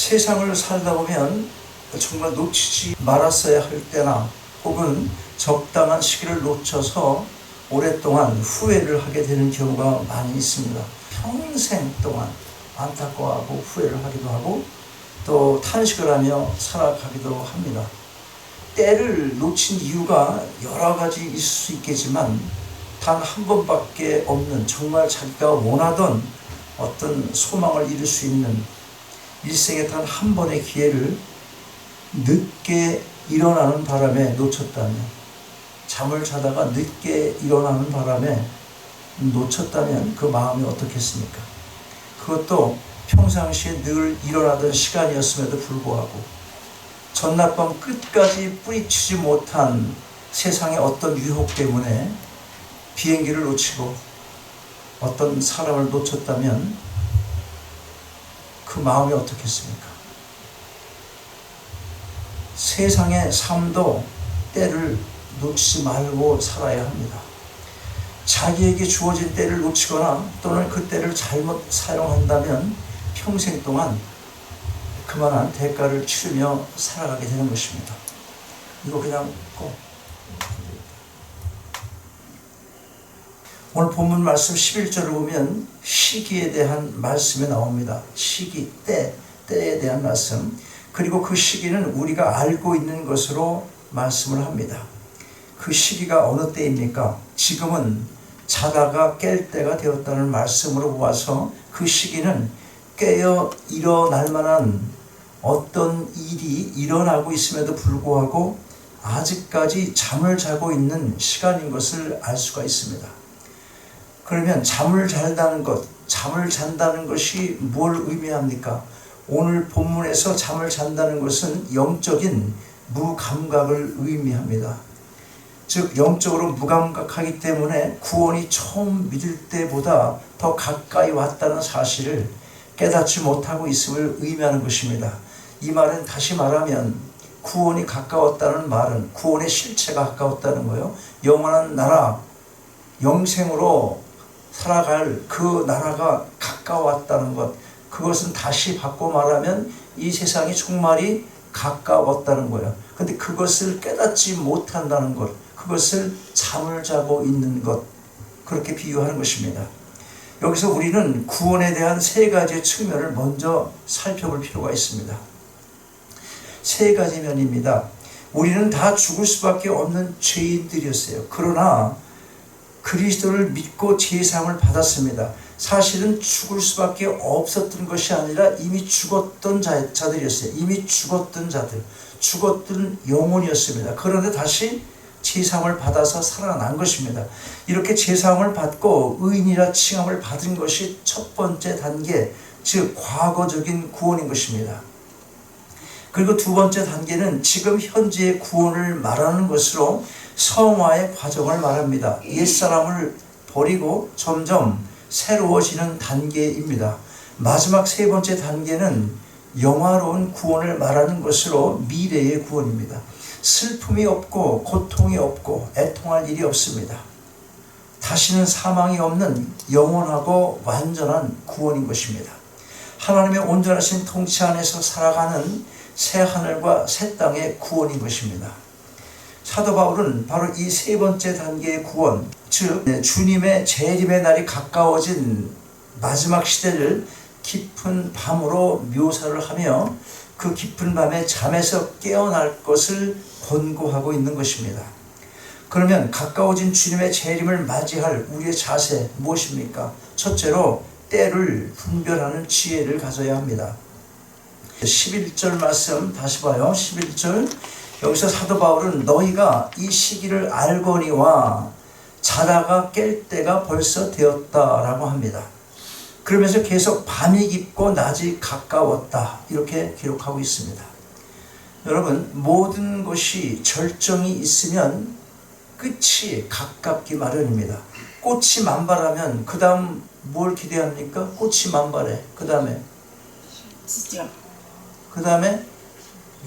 세상을 살다 보면 정말 놓치지 말았어야 할 때나 혹은 적당한 시기를 놓쳐서 오랫동안 후회를 하게 되는 경우가 많이 있습니다. 평생 동안 안타까워하고 후회를 하기도 하고 또 탄식을 하며 살아가기도 합니다. 때를 놓친 이유가 여러 가지 있을 수 있겠지만 단 한 번밖에 없는 정말 자기가 원하던 어떤 소망을 이룰 수 있는 일생에 단 한 번의 기회를 늦게 일어나는 바람에 놓쳤다면, 잠을 자다가 늦게 일어나는 바람에 놓쳤다면 그 마음이 어떻겠습니까? 그것도 평상시에 늘 일어나던 시간이었음에도 불구하고 전날 밤 끝까지 뿌리치지 못한 세상의 어떤 유혹 때문에 비행기를 놓치고 어떤 사람을 놓쳤다면 그 마음이 어떻겠습니까? 세상의 삶도 때를 놓치지 말고 살아야 합니다. 자기에게 주어진 때를 놓치거나 또는 그 때를 잘못 사용한다면 평생 동안 그만한 대가를 치르며 살아가게 되는 것입니다. 이거 그냥 꼭. 오늘 본문 말씀 11절을 보면 시기에 대한 말씀이 나옵니다. 시기, 때에 대한 말씀. 그리고 그 시기는 우리가 알고 있는 것으로 말씀을 합니다. 그 시기가 어느 때입니까? 지금은 자다가 깰 때가 되었다는 말씀으로 보아서 그 시기는 깨어 일어날 만한 어떤 일이 일어나고 있음에도 불구하고 아직까지 잠을 자고 있는 시간인 것을 알 수가 있습니다. 그러면 잠을 잔다는 것이 뭘 의미합니까? 오늘 본문에서 잠을 잔다는 것은 영적인 무감각을 의미합니다. 즉 영적으로 무감각하기 때문에 구원이 처음 믿을 때보다 더 가까이 왔다는 사실을 깨닫지 못하고 있음을 의미하는 것입니다. 이 말은 다시 말하면 구원이 가까웠다는 말은 구원의 실체가 가까웠다는 거예요. 영원한 나라, 영생으로 살아갈 그 나라가 가까웠다는 것, 그것은 다시 바꿔 말하면 이 세상이 종말이 가까웠다는 거예요. 근데 그것을 깨닫지 못한다는 것, 그것을 잠을 자고 있는 것, 그렇게 비유하는 것입니다. 여기서 우리는 구원에 대한 세 가지의 측면을 먼저 살펴볼 필요가 있습니다. 세 가지 면입니다. 우리는 다 죽을 수밖에 없는 죄인들이었어요. 그러나 그리스도를 믿고 제사함을 받았습니다. 사실은 죽을 수밖에 없었던 것이 아니라 이미 죽었던 자들이었어요. 이미 죽었던 자들, 죽었던 영혼이었습니다. 그런데 다시 제사함을 받아서 살아난 것입니다. 이렇게 제사함을 받고 의인이라 칭함을 받은 것이 첫 번째 단계, 즉 과거적인 구원인 것입니다. 그리고 두 번째 단계는 지금 현재의 구원을 말하는 것으로 성화의 과정을 말합니다. 옛사람을 버리고 점점 새로워지는 단계입니다. 마지막 세 번째 단계는 영화로운 구원을 말하는 것으로 미래의 구원입니다. 슬픔이 없고 고통이 없고 애통할 일이 없습니다. 다시는 사망이 없는 영원하고 완전한 구원인 것입니다. 하나님의 온전하신 통치 안에서 살아가는 새 하늘과 새 땅의 구원인 것입니다. 사도 바울은 바로 이 세 번째 단계의 구원, 즉 주님의 재림의 날이 가까워진 마지막 시대를 깊은 밤으로 묘사를 하며 그 깊은 밤에 잠에서 깨어날 것을 권고하고 있는 것입니다. 그러면 가까워진 주님의 재림을 맞이할 우리의 자세 무엇입니까? 첫째로 때를 분별하는 지혜를 가져야 합니다. 11절 말씀 다시 봐요. 11절. 여기서 사도 바울은 너희가 이 시기를 알거니와 자다가 깰 때가 벌써 되었다라고 합니다. 그러면서 계속 밤이 깊고 낮이 가까웠다 이렇게 기록하고 있습니다. 여러분, 모든 것이 절정이 있으면 끝이 가깝기 마련입니다. 꽃이 만발하면 그 다음 뭘 기대합니까? 꽃이 만발해. 그 다음에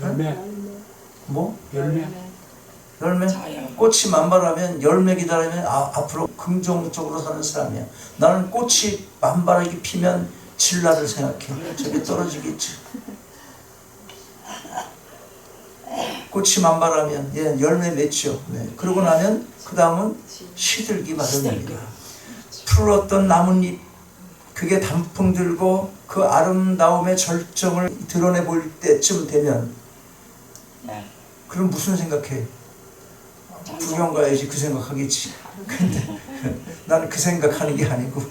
열매. 뭐? 열매. 꽃이 만발하면 열매 기다리면 앞으로 긍정적으로 사는 사람이야. 나는 꽃이 만발하게 피면 질라를 생각해. 저게 떨어지겠지. 꽃이 만발하면 열매 맺죠. 그러고 나면 그 다음은 시들기 마련입니다. 풀었던 나뭇잎 그게 단풍 들고 그 아름다움의 절정을 드러내 볼 때쯤 되면 그럼 무슨 생각해? 구경 가야지 그 생각하겠지. 근데 나는 그 생각하는 게 아니고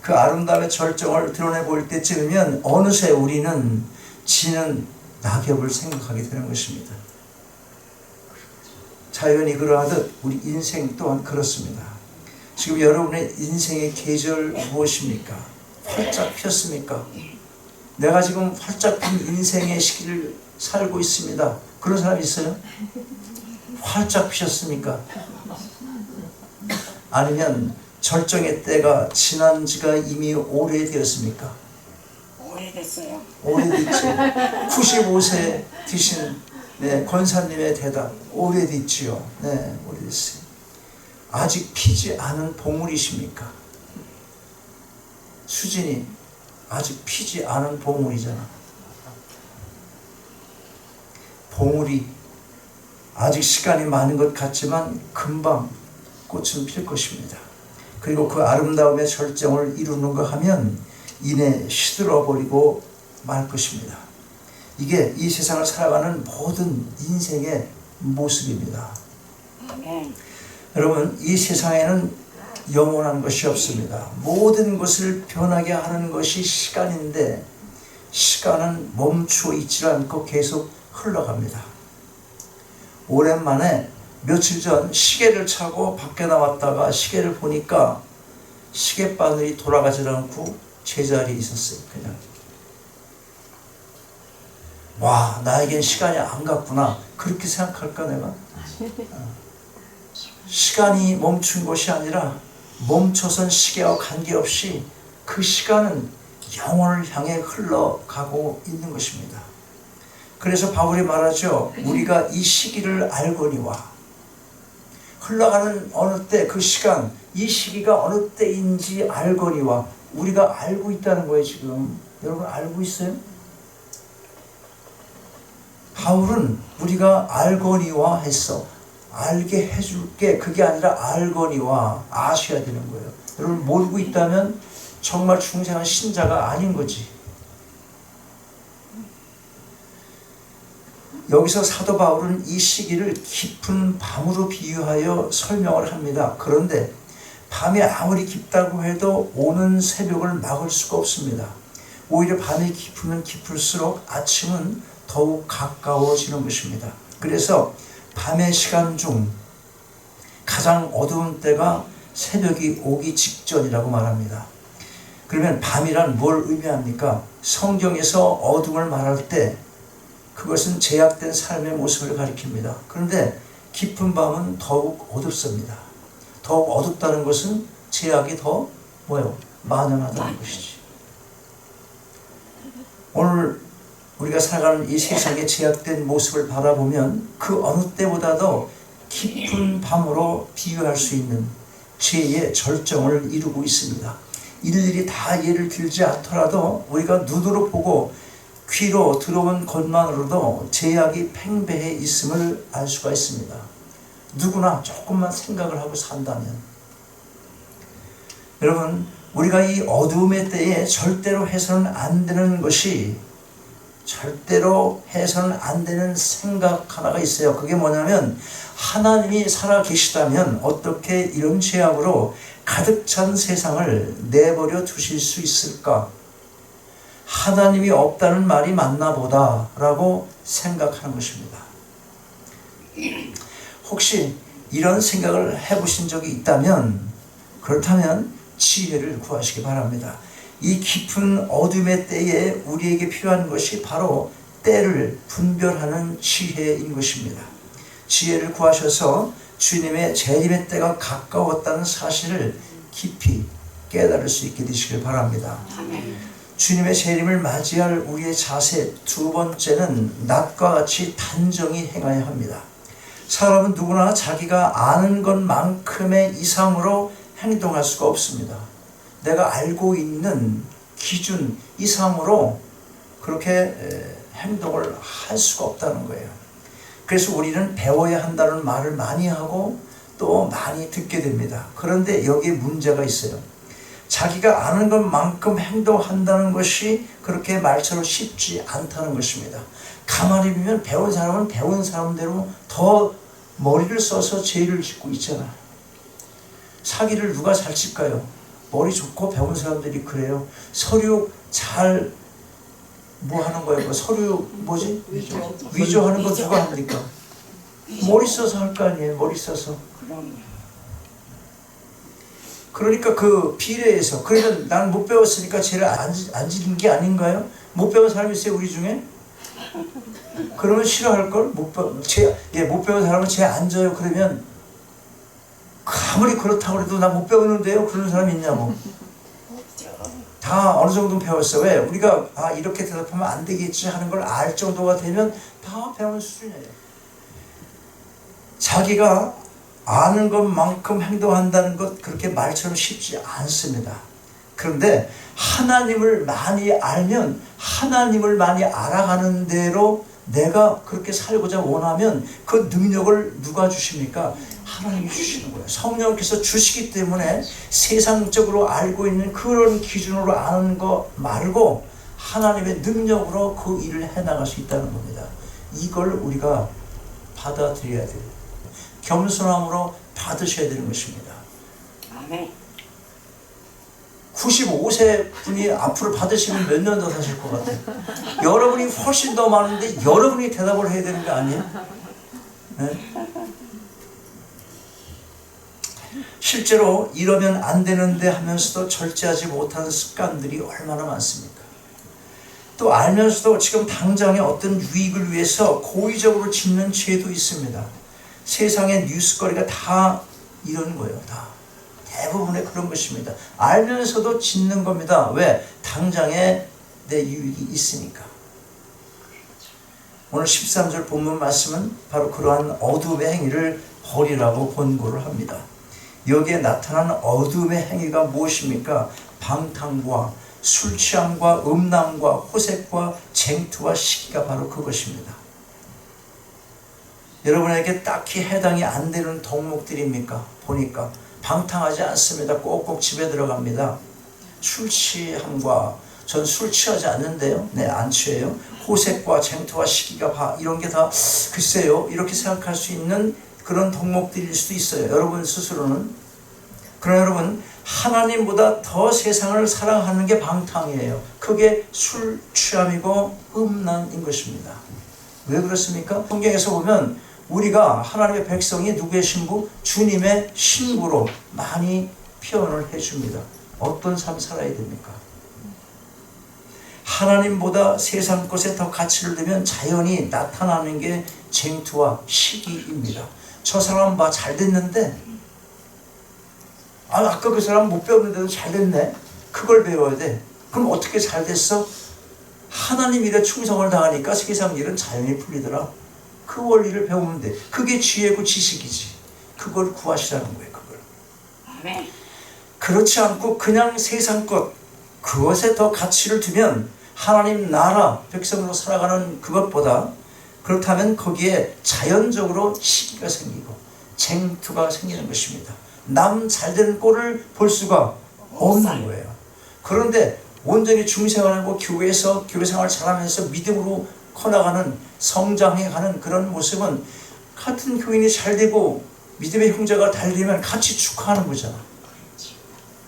그 아름다움의 절정을 드러내 볼 때쯤이면 어느새 우리는 지는 낙엽을 생각하게 되는 것입니다. 자연이 그러하듯 우리 인생 또한 그렇습니다. 지금 여러분의 인생의 계절 무엇입니까? 활짝 폈습니까? 내가 지금 활짝 핀 인생의 시기를 살고 있습니다. 그런 사람 있어요? 활짝 피셨습니까? 아니면 절정의 때가 지난 지가 이미 오래되었습니까? 오래됐어요. 오래됐죠. 95세 되신 권사님의 대답, 오래됐지요. 네, 오래됐어요. 아직 피지 않은 봉우리십니까? 수진이 아직 피지 않은 봉우리잖아. 봉우리, 아직 시간이 많은 것 같지만 금방 꽃은 필 것입니다. 그리고 그 아름다움의 절정을 이루는가 하면 이내 시들어버리고 말 것입니다. 이게 이 세상을 살아가는 모든 인생의 모습입니다. 여러분, 이 세상에는 영원한 것이 없습니다. 모든 것을 변하게 하는 것이 시간인데 시간은 멈추어 있지 않고 계속 흘러갑니다. 오랜만에 며칠 전 시계를 차고 밖에 나왔다가 시계를 보니까 시계바늘이 돌아가지 않고 제자리에 있었어요. 그냥 와, 나에겐 시간이 안 갔구나 그렇게 생각할까 내가? 시간이 멈춘 것이 아니라 멈춰선 시계와 관계없이 그 시간은 영혼을 향해 흘러가고 있는 것입니다. 그래서 바울이 말하죠. 우리가 이 시기를 알거니와, 흘러가는 어느 때 그 시간, 이 시기가 어느 때인지 알거니와, 우리가 알고 있다는 거예요. 지금 여러분 알고 있어요? 바울은 우리가 알거니와 했어. 알게 해줄게, 그게 아니라 알거니와, 아셔야 되는 거예요. 여러분 모르고 있다면 정말 중생한 신자가 아닌 거지. 여기서 사도 바울은 이 시기를 깊은 밤으로 비유하여 설명을 합니다. 그런데 밤이 아무리 깊다고 해도 오는 새벽을 막을 수가 없습니다. 오히려 밤이 깊으면 깊을수록 아침은 더욱 가까워지는 것입니다. 그래서 밤의 시간 중 가장 어두운 때가 새벽이 오기 직전이라고 말합니다. 그러면 밤이란 뭘 의미합니까? 성경에서 어둠을 말할 때 그것은 제약된 삶의 모습을 가리킵니다. 그런데 깊은 밤은 더욱 어둡습니다. 더욱 어둡다는 것은 제약이 더 만연하다는 것이지. 오늘 우리가 살아가는 이 세상의 제약된 모습을 바라보면 그 어느 때보다도 깊은 밤으로 비유할 수 있는 죄의 절정을 이루고 있습니다. 일일이 다 예를 들지 않더라도 우리가 눈으로 보고 귀로 들어온 것만으로도 제약이 팽배해 있음을 알 수가 있습니다. 누구나 조금만 생각을 하고 산다면. 여러분, 우리가 이 어두움의 때에 절대로 해서는 안 되는 것이, 절대로 해서는 안 되는 생각 하나가 있어요. 그게 뭐냐면, 하나님이 살아 계시다면 어떻게 이런 죄악으로 가득 찬 세상을 내버려 두실 수 있을까? 하나님이 없다는 말이 맞나 보다 라고 생각하는 것입니다. 혹시 이런 생각을 해보신 적이 있다면, 그렇다면 지혜를 구하시기 바랍니다. 이 깊은 어둠의 때에 우리에게 필요한 것이 바로 때를 분별하는 지혜인 것입니다. 지혜를 구하셔서 주님의 재림의 때가 가까웠다는 사실을 깊이 깨달을 수 있게 되시길 바랍니다. 주님의 재림을 맞이할 우리의 자세, 두 번째는 낮과 같이 단정히 행해야 합니다. 사람은 누구나 자기가 아는 것만큼의 이상으로 행동할 수가 없습니다. 내가 알고 있는 기준 이상으로 그렇게 행동을 할 수가 없다는 거예요. 그래서 우리는 배워야 한다는 말을 많이 하고 또 많이 듣게 됩니다. 그런데 여기에 문제가 있어요. 자기가 아는 것만큼 행동한다는 것이 그렇게 말처럼 쉽지 않다는 것입니다. 가만히 보면 배운 사람은 배운 사람대로 더 머리를 써서 죄를 짓고 있잖아요. 사기를 누가 잘 칠까요? 머리 좋고 배운 사람들이 그래요. 서류 잘 뭐 하는 거예요? 서류 뭐지? 위조하는 거 누가 합니까? 머리 써서 할 거 아니에요. 머리 써서. 그러니까 그 비례해서 그러면 나는 못 배웠으니까 죄를 안 지는 게 아닌가요? 못 배운 사람이 있어요 우리 중에? 그러면 싫어할 걸? 못 배운 사람은 죄 안 져요. 그러면 아무리 그렇다고 해도 나 못 배우는데요. 그런 사람이 있냐고. 다 어느 정도 배웠어. 왜? 우리가 이렇게 대답하면 안 되겠지 하는 걸 알 정도가 되면 다 배운 수준이에요. 자기가 아는 것만큼 행동한다는 것 그렇게 말처럼 쉽지 않습니다. 그런데 하나님을 많이 알면 하나님을 많이 알아가는 대로 내가 그렇게 살고자 원하면 그 능력을 누가 주십니까? 하나님이 주시는 거예요. 성령께서 주시기 때문에 세상적으로 알고 있는 그런 기준으로 아는 거 말고 하나님의 능력으로 그 일을 해나갈 수 있다는 겁니다. 이걸 우리가 받아들여야 돼요. 겸손함으로 받으셔야 되는 것입니다. 아멘. 95세 분이 앞으로 받으시면 몇 년 더 사실 것 같아요. 여러분이 훨씬 더 많은데 여러분이 대답을 해야 되는 거 아니에요? 네? 실제로 이러면 안 되는데 하면서도 절제하지 못하는 습관들이 얼마나 많습니까? 또 알면서도 지금 당장의 어떤 유익을 위해서 고의적으로 짓는 죄도 있습니다. 세상의 뉴스거리가 다 이런 거예요. 다 대부분의 그런 것입니다. 알면서도 짓는 겁니다. 왜? 당장에 내 유익이 있으니까. 오늘 13절 본문 말씀은 바로 그러한 어둠의 행위를 버리라고 권고를 합니다. 여기에 나타나는 어둠의 행위가 무엇입니까? 방탕과 술 취함과 음란과 호색과 쟁투와 시기가 바로 그것입니다. 여러분에게 딱히 해당이 안 되는 덕목들입니까? 보니까 방탕하지 않습니다. 꼭꼭 집에 들어갑니다. 술 취함과 전 술 취하지 않는데요. 네, 안 취해요. 호색과 쟁투와 시기가 이런 게 다 글쎄요. 이렇게 생각할 수 있는 그런 덕목들일 수도 있어요. 여러분 스스로는. 그러나 여러분 하나님보다 더 세상을 사랑하는 게 방탕이에요. 그게 술 취함이고 음란인 것입니다. 왜 그렇습니까? 성경에서 보면 우리가 하나님의 백성이 누구의 신부? 주님의 신부로 많이 표현을 해줍니다. 어떤 삶 살아야 됩니까? 하나님보다 세상 것에 더 가치를 두면 자연히 나타나는 게 쟁투와 시기입니다. 저 사람 봐 잘 됐는데 아까 그 사람 못 배웠는데도 잘 됐네. 그걸 배워야 돼. 그럼 어떻게 잘 됐어? 하나님 일에 충성을 다하니까 세상 일은 자연히 풀리더라. 그 원리를 배우면 돼. 그게 지혜고 지식이지. 그걸 구하시라는 거예요. 그걸. 아멘. 그렇지 않고 그냥 세상 것 그것에 더 가치를 두면 하나님 나라 백성으로 살아가는 그것보다 그렇다면 거기에 자연적으로 시기가 생기고 쟁투가 생기는 것입니다. 남 잘되는 꼴을 볼 수가 없는 거예요. 그런데 온전히 중생활하고 교회에서 교회생활 잘하면서 믿음으로 커나가는 성장해가는 그런 모습은 같은 교인이 잘되고 믿음의 형제가 달리면 같이 축하하는 거잖아.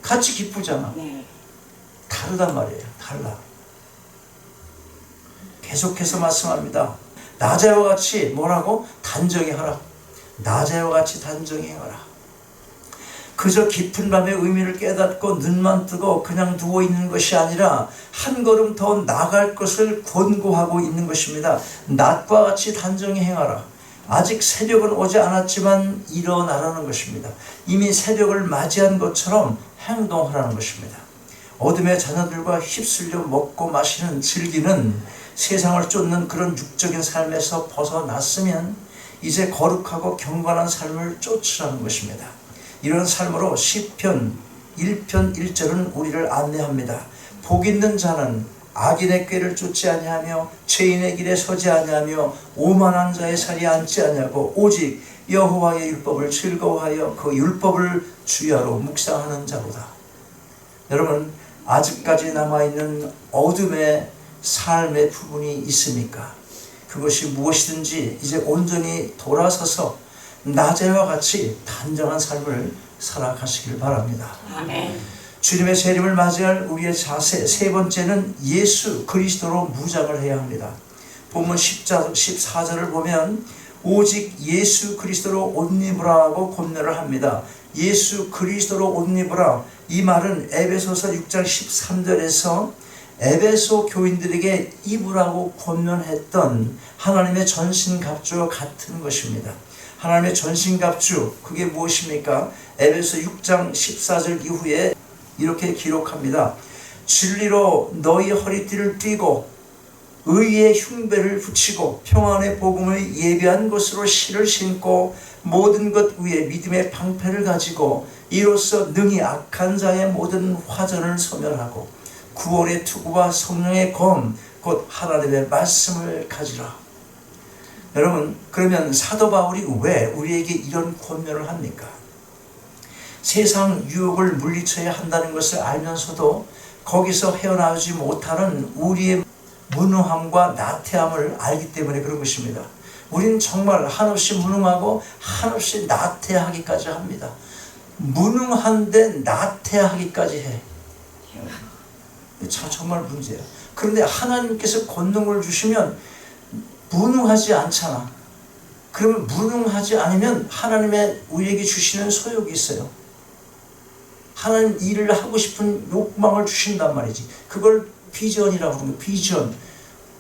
같이 기쁘잖아. 네. 다르단 말이에요. 달라. 계속해서 말씀합니다. 낮에와 같이 뭐라고? 단정히 하라. 낮에와 같이 단정히 하라. 그저 깊은 밤의 의미를 깨닫고 눈만 뜨고 그냥 누워있는 것이 아니라 한 걸음 더 나아갈 것을 권고하고 있는 것입니다. 낮과 같이 단정히 행하라. 아직 새벽은 오지 않았지만 일어나라는 것입니다. 이미 새벽을 맞이한 것처럼 행동하라는 것입니다. 어둠의 자녀들과 휩쓸려 먹고 마시는 즐기는 세상을 쫓는 그런 육적인 삶에서 벗어났으면 이제 거룩하고 경건한 삶을 쫓으라는 것입니다. 이런 삶으로 시편 1편 1절은 우리를 안내합니다. 복 있는 자는 악인의 꾀를 쫓지 아니하며 죄인의 길에 서지 아니하며 오만한 자의 자리에 앉지 아니하고 오직 여호와의 율법을 즐거워하여 그 율법을 주야로 묵상하는 자로다. 여러분, 아직까지 남아있는 어둠의 삶의 부분이 있습니까? 그것이 무엇이든지 이제 온전히 돌아서서 낮에와 같이 단정한 삶을 살아가시길 바랍니다. 아멘. 주님의 재림을 맞이할 우리의 자세, 세 번째는 예수 그리스도로 무장을 해야 합니다. 본문 14절을 보면 오직 예수 그리스도로 옷 입으라고 권면을 합니다. 예수 그리스도로 옷 입으라. 이 말은 에베소서 6장 13절에서 에베소 교인들에게 입으라고 권면했던 하나님의 전신갑주와 같은 것입니다. 하나님의 전신갑주, 그게 무엇입니까? 에베소 6장 14절 이후에 이렇게 기록합니다. 진리로 너희 허리띠를 띠고 의의 흉배를 붙이고 평안의 복음을 예비한 것으로 실을 신고 모든 것 위에 믿음의 방패를 가지고 이로써 능히 악한 자의 모든 화전을 소멸하고 구원의 투구와 성령의 검 곧 하나님의 말씀을 가지라. 여러분, 그러면 사도 바울이 왜 우리에게 이런 권면을 합니까? 세상 유혹을 물리쳐야 한다는 것을 알면서도 거기서 헤어나오지 못하는 우리의 무능함과 나태함을 알기 때문에 그런 것입니다. 우리는 정말 한없이 무능하고 한없이 나태하기까지 합니다. 무능한데 나태하기까지 해. 참 정말 문제야. 그런데 하나님께서 권능을 주시면 무능하지 않잖아. 그러면 무능하지 않으면 하나님의 우리에게 주시는 소욕이 있어요. 하나님 일을 하고 싶은 욕망을 주신단 말이지. 그걸 비전이라고 부르는 거예요. 비전.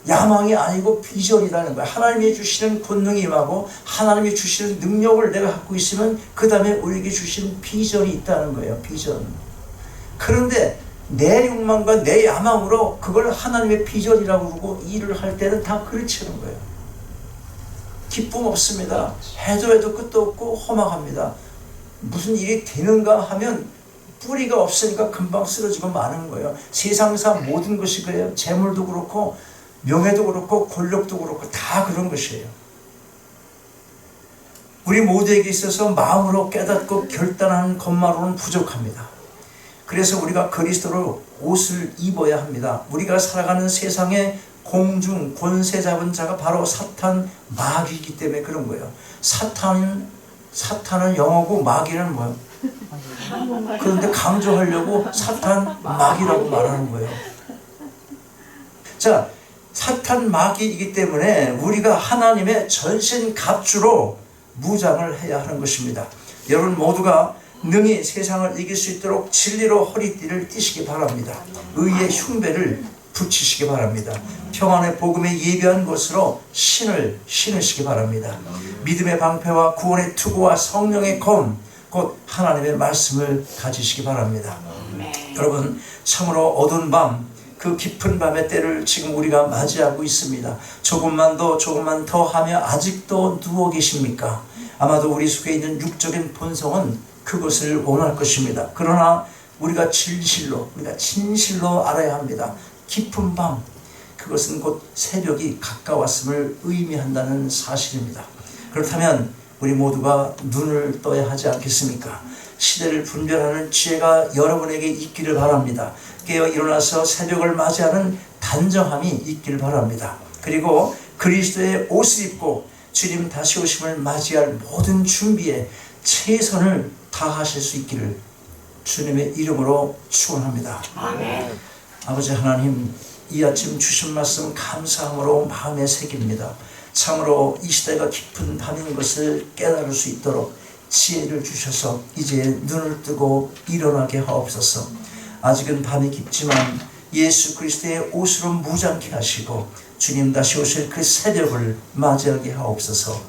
야망이 아니고 비전이라는 거야. 하나님이 주시는 권능이 임하고 하나님이 주시는 능력을 내가 갖고 있으면 그 다음에 우리에게 주신 비전이 있다는 거예요. 비전. 그런데 내 욕망과 내 야망으로 그걸 하나님의 비전이라고 그러고 일을 할 때는 다 그르치는 거예요. 기쁨 없습니다. 해도 끝도 없고 험악합니다. 무슨 일이 되는가 하면 뿌리가 없으니까 금방 쓰러지고 마는 거예요. 세상사 모든 것이 그래요. 재물도 그렇고 명예도 그렇고 권력도 그렇고 다 그런 것이에요. 우리 모두에게 있어서 마음으로 깨닫고 결단하는 것만으로는 부족합니다. 그래서 우리가 그리스도로 옷을 입어야 합니다. 우리가 살아가는 세상의 공중 권세 잡은 자가 바로 사탄 마귀이기 때문에 그런 거예요. 사탄은 영어고 마귀는 뭐예요? 그런데 강조하려고 사탄 마귀라고 말하는 거예요. 자, 사탄 마귀이기 때문에 우리가 하나님의 전신 갑주로 무장을 해야 하는 것입니다. 여러분 모두가 능히 세상을 이길 수 있도록 진리로 허리띠를 띠시기 바랍니다. 의의 흉배를 붙이시기 바랍니다. 평안의 복음에 예비한 것으로 신을 신으시기 바랍니다. 믿음의 방패와 구원의 투구와 성령의 검, 곧 하나님의 말씀을 가지시기 바랍니다. 여러분, 참으로 어두운 밤, 그 깊은 밤의 때를 지금 우리가 맞이하고 있습니다. 조금만 더 하며 아직도 누워 계십니까? 아마도 우리 속에 있는 육적인 본성은 그것을 원할 것입니다. 그러나 우리가 진실로 알아야 합니다. 깊은 밤, 그것은 곧 새벽이 가까웠음을 의미한다는 사실입니다. 그렇다면 우리 모두가 눈을 떠야 하지 않겠습니까? 시대를 분별하는 지혜가 여러분에게 있기를 바랍니다. 깨어 일어나서 새벽을 맞이하는 단정함이 있기를 바랍니다. 그리고 그리스도의 옷을 입고 주님 다시 오심을 맞이할 모든 준비에 최선을 다하실 수 있기를 주님의 이름으로 축원합니다. 아멘. 아버지 하나님, 이 아침 주신 말씀 감사함으로 마음에 새깁니다. 참으로 이 시대가 깊은 밤인 것을 깨달을 수 있도록 지혜를 주셔서 이제 눈을 뜨고 일어나게 하옵소서. 아직은 밤이 깊지만 예수 그리스도의 옷으로 무장케 하시고 주님 다시 오실 그 새벽을 맞이하게 하옵소서.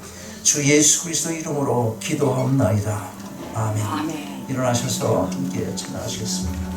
주 예수 그리스도 이름으로 기도하옵나이다. 아멘. 아멘. 일어나셔서 함께 찬양하시겠습니다.